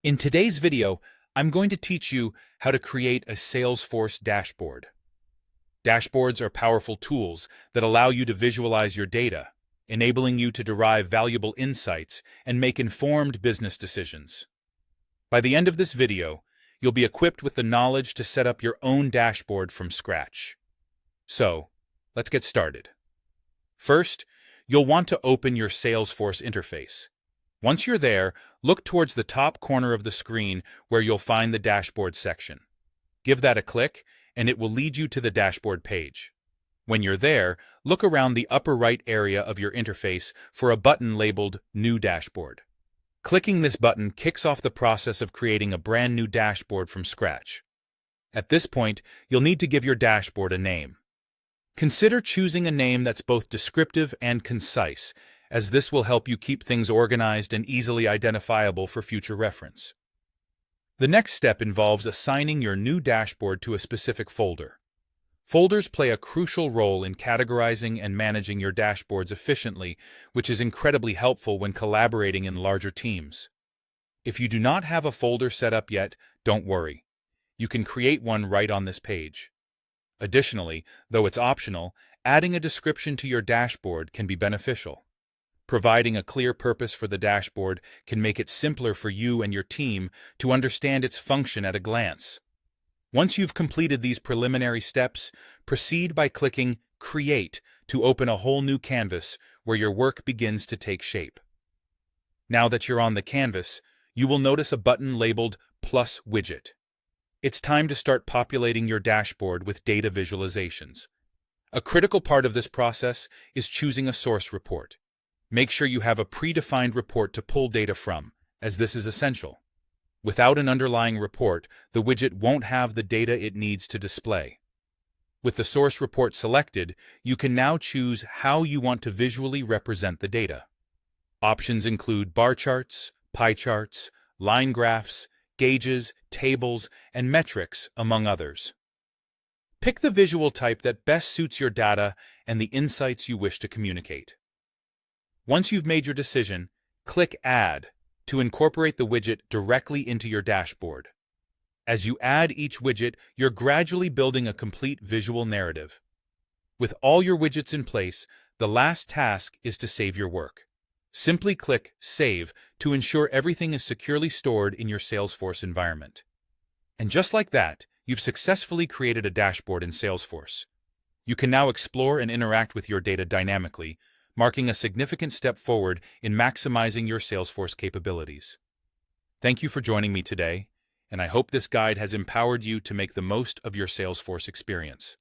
In today's video, I'm going to teach you how to create a Salesforce dashboard. Dashboards are powerful tools that allow you to visualize your data, enabling you to derive valuable insights and make informed business decisions. By the end of this video, you'll be equipped with the knowledge to set up your own dashboard from scratch. So, let's get started. First, you'll want to open your Salesforce interface. Once you're there, look towards the top corner of the screen where you'll find the Dashboard section. Give that a click, and it will lead you to the dashboard page. When you're there, look around the upper right area of your interface for a button labeled New Dashboard. Clicking this button kicks off the process of creating a brand new dashboard from scratch. At this point, you'll need to give your dashboard a name. Consider choosing a name that's both descriptive and concise, as this will help you keep things organized and easily identifiable for future reference. The next step involves assigning your new dashboard to a specific folder. Folders play a crucial role in categorizing and managing your dashboards efficiently, which is incredibly helpful when collaborating in larger teams. If you do not have a folder set up yet, don't worry. You can create one right on this page. Additionally, though it's optional, adding a description to your dashboard can be beneficial. Providing a clear purpose for the dashboard can make it simpler for you and your team to understand its function at a glance. Once you've completed these preliminary steps, proceed by clicking Create to open a whole new canvas where your work begins to take shape. Now that you're on the canvas, you will notice a button labeled Plus Widget. It's time to start populating your dashboard with data visualizations. A critical part of this process is choosing a source report. Make sure you have a predefined report to pull data from, as this is essential. Without an underlying report, the widget won't have the data it needs to display. With the source report selected, you can now choose how you want to visually represent the data. Options include bar charts, pie charts, line graphs, gauges, tables, and metrics, among others. Pick the visual type that best suits your data and the insights you wish to communicate. Once you've made your decision, click Add to incorporate the widget directly into your dashboard. As you add each widget, you're gradually building a complete visual narrative. With all your widgets in place, the last task is to save your work. Simply click Save to ensure everything is securely stored in your Salesforce environment. And just like that, you've successfully created a dashboard in Salesforce. You can now explore and interact with your data dynamically, marking a significant step forward in maximizing your Salesforce capabilities. Thank you for joining me today, and I hope this guide has empowered you to make the most of your Salesforce experience.